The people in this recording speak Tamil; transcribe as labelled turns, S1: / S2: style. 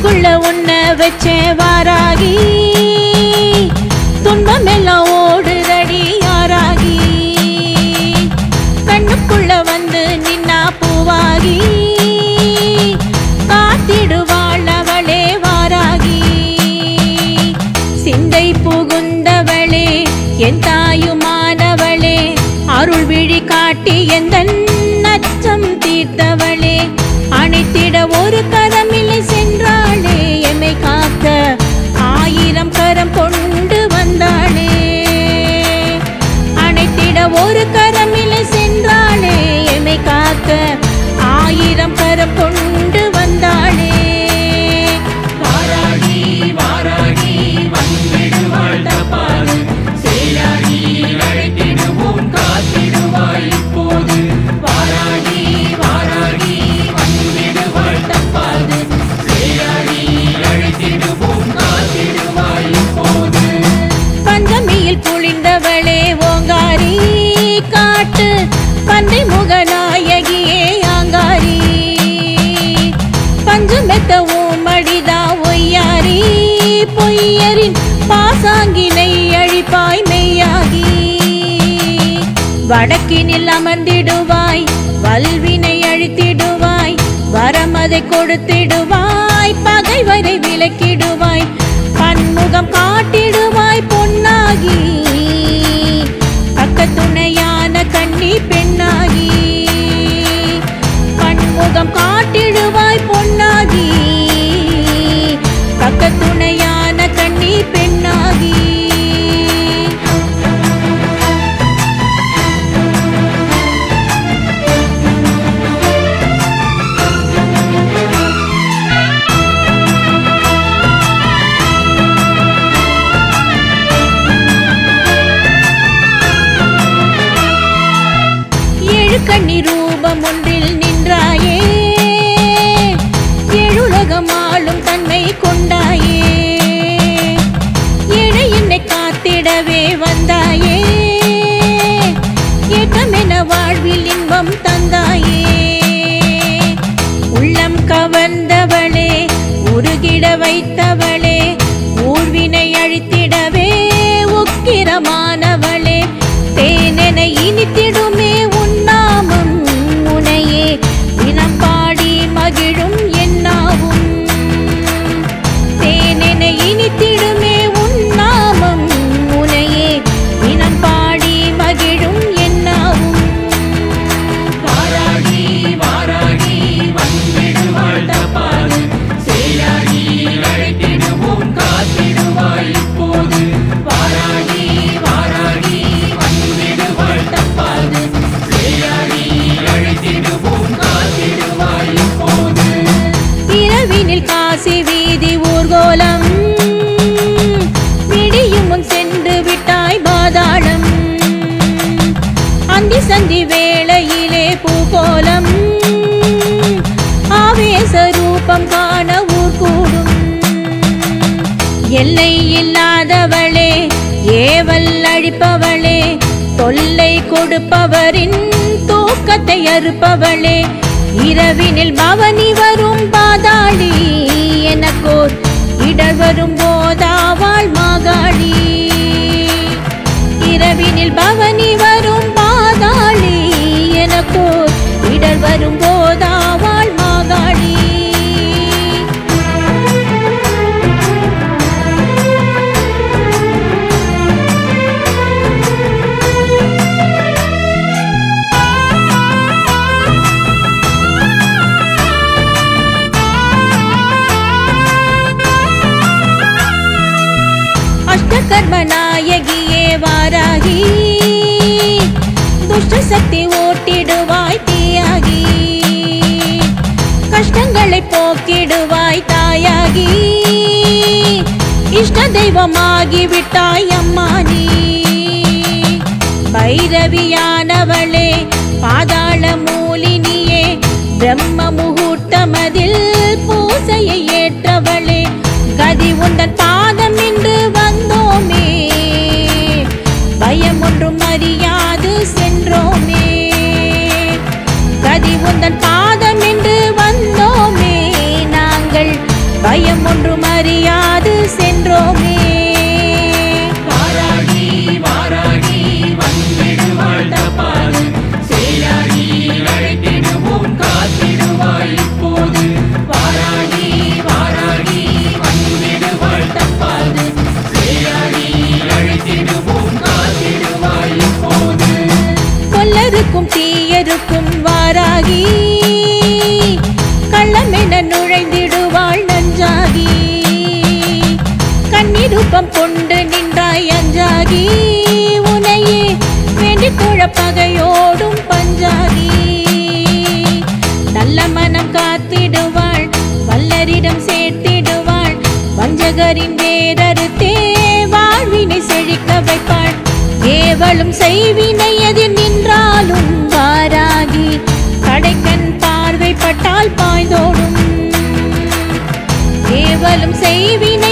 S1: கண்ணுக்குள்ள உன்னை வச்சே வாராகி துன்பமெல்லாம் ஓடுதடி யாராகி கண்ணுக்குள்ள வந்து நின்னா பூவாகி காத்திடுவாள் அவளே வாராகி சிந்தை புகுந்தவளே என் தாயுமானவளே அருள் விழி காட்டி எந்தன் நச்சம் தீர்த்தவளே அணைத்திட ஒரு கரமில்லை சென்றாளே எமை காக்க 1000 கரம் கொண்டு வந்தாளே அணைத்திட ஒரு கரமில்லை சென்றாளே எமை காக்க 1000 கரம் கொண்டு வந்தாளே
S2: வாராகி வாராகி வந்திடுவாள் தப்பாது சேயாகி அழைத்திடுவோம் காத்திடுவாய் இப்போது வாராகி வாராகி வந்திடுவாள் தப்பாது சேயாகி அழைத்திடுவோம் காத்திடுவாய் இப்போது
S1: பஞ்சமியில் குளிர்ந்தவளே ஓங்காரி காட்டு பன்றை முகநாயகியே ஆங்காரி பஞ்சமெத்தவும் மடிதா ஒய்யாரி பொய்யரின் பாசாங்கினை அழிப்பாய் மெய்யாகி வடக்கினில் அமர்ந்திடுவாய் வல்வினை அழித்திடுவாய் வரமதை கொடுத்திடுவாய் பகைவரை விலக்கிடுவாய் பன்முகம் காட்டிடுவாய் பொன்னாகி பக்கத்துணையான கன்னி பெண்ணாகி பன்முகம் காட்டிடுவாய் பொன்னாகி பக்கத்துணையான கன்னி பெண்ணாகி கண்ணி ரூபம் ஒன்றில் நின்றாயே எழுலகம் ஆளும் தன்மை கொண்டாயே ஏழை என்னை காத்திடவே வந்தாயே ஏற்றமென வாழ்வில் இன்பம் தந்தாயே உள்ளம் கவர்ந்தவளே உருகிட வைத்தவளே ஊர்வினை அழித்திடவே உக்கிரமானவளே தேனென இனித்திடுமே உன்னாமம் உனையே தினம் பாடி மகிழும் என்னாவும் தேனென இனித்திடுமே உன்னாமம் உனையே தினம் பாடி மகிழும் என்னாவும்
S2: வாராகி வாராகி வந்திடுவாள் தப்பாது சேயாகி அழைத்திடுவோம் காத்திடுவாய் இப்போது வாராகி வாராகி வந்திடுவாள் தப்பாது சேயாகி அழைத்திடுவோம் காத்திடுவாய் இப்போது
S1: இரவினில் காசி வீதி ஊர்கோலம் விடியும் முன் சென்று விட்டாய் பாதாளம் அந்தி சந்தி வேளையிலே பூகோலம் ஆவேச ரூபம் காண ஊர் கூடும் எல்லை இல்லாதவளே ஏவல் அழிப்பவளே தொல்லை கொடுப்பவரின் தூக்கத்தை அறுப்பவளே இரவினில் பவனி வரும் பாதாளி எனக்கோர் இடர் வரும் போதாவாள் மாகாளி இரவினில் பவனி வரும் பாதாளி எனக்கோர் இடர் வரும் போதாவாள் மாகாளி கர்மநாயகியே வாராகி துஷ்ட சக்தி ஓட்டிடுவாய் தீயாகி கஷ்டங்களை போக்கிடுவாய் தாயாகி இஷ்ட தெய்வமாகி விட்டாய் அம்மா நீ பைரவியானவளே பாதாள மூலினியே பிரம்ம முகூர்த்தமதில் பூசையை ஏற்றவளே கதி உந்தன் பாதம் நின்று வந்தோமே பயம் ஒன்றும் அறியாது சென்றோமே கதி உந்தன் பாதம் நின்று வந்தோமே நாங்கள் பயம் கோபம் கொண்டு நின்றாய் அஞ்சாகி உனையே வேண்டிக் குழப்பகையோடும் பஞ்சாகி நல்ல மனம் காத்திடுவாள் வல்லரிடம் சேர்த்திடுவாள் வஞ்சகரின் வேரறுத்தே வாழ்வினை செழிக்க வைப்பாள் ஏவலும் செய்வினை எதிர் நின்றாலும் வாராகி கடைக்கண் பார்வைப்பட்டால் பாய்ந்தோடும் ஏவலும் செய்வினை